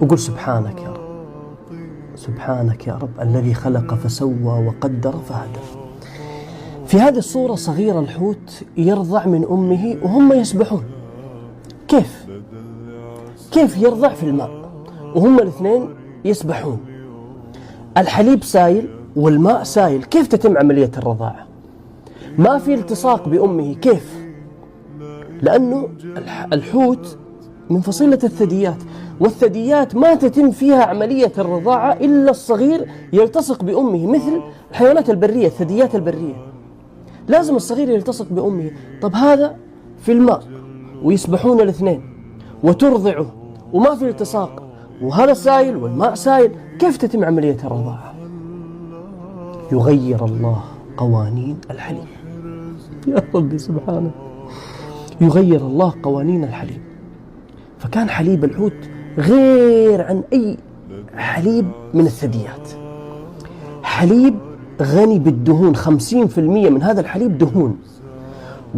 وقل سبحانك يا رب، سبحانك يا رب الذي خلق فسوى وقدر فهدى. في هذه الصورة صغير الحوت يرضع من أمه وهم يسبحون. كيف يرضع في الماء وهم الاثنين يسبحون؟ الحليب سائل والماء سائل، كيف تتم عملية الرضاعة؟ ما في التصاق بأمه. كيف؟ لأنه الحوت من فصيلة الثدييات، والثدييات ما تتم فيها عملية الرضاعة إلا الصغير يلتصق بأمه، مثل الحيوانات البرية، الثدييات البرية لازم الصغير يلتصق بأمه. طب هذا في الماء ويسبحون الاثنين وترضعه وما في التصاق، وهذا سائل والماء سائل، كيف تتم عملية الرضاعة؟ يغير الله قوانين الحليب. يا ربي سبحانه، يغير الله قوانين الحليب. فكان حليب الحوت غير عن أي حليب من الثدييات، حليب غني بالدهون، 50% من هذا الحليب دهون،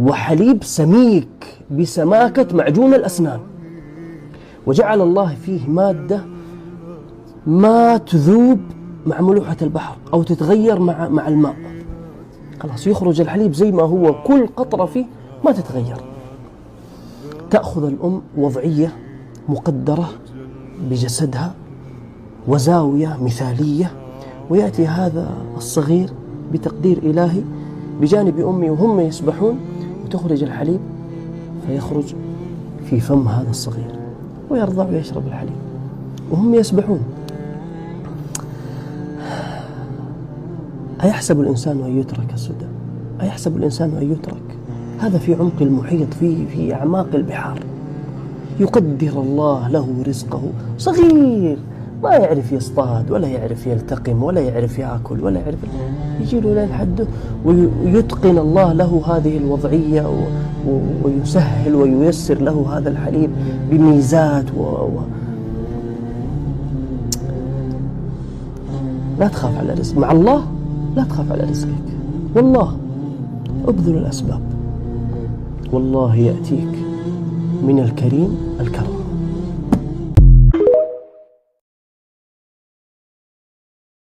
وحليب سميك بسماكة معجون الأسنان. وجعل الله فيه مادة ما تذوب مع ملوحة البحر أو تتغير مع الماء، خلاص يخرج الحليب زي ما هو، كل قطرة فيه ما تتغير. تأخذ الأم وضعية مقدرة بجسدها وزاوية مثالية، ويأتي هذا الصغير بتقدير إلهي بجانب أمي وهم يسبحون، وتخرج الحليب فيخرج في فم هذا الصغير ويرضع ويشرب الحليب وهم يسبحون. أيحسب الإنسان أن يترك سدى؟ أيحسب الإنسان أن يترك؟ هذا في عمق المحيط، في أعماق البحار. يقدر الله له رزقه، صغير ما يعرف يصطاد ولا يعرف يلتقم ولا يعرف يأكل ولا يعرف، يجي له لين حده، ويتقن الله له هذه الوضعية ويسهل وييسر له هذا الحليب بميزات لا تخاف على رزق مع الله، لا تخاف على رزقك، والله ابذل الأسباب، والله يأتيك من الكريم الكرم.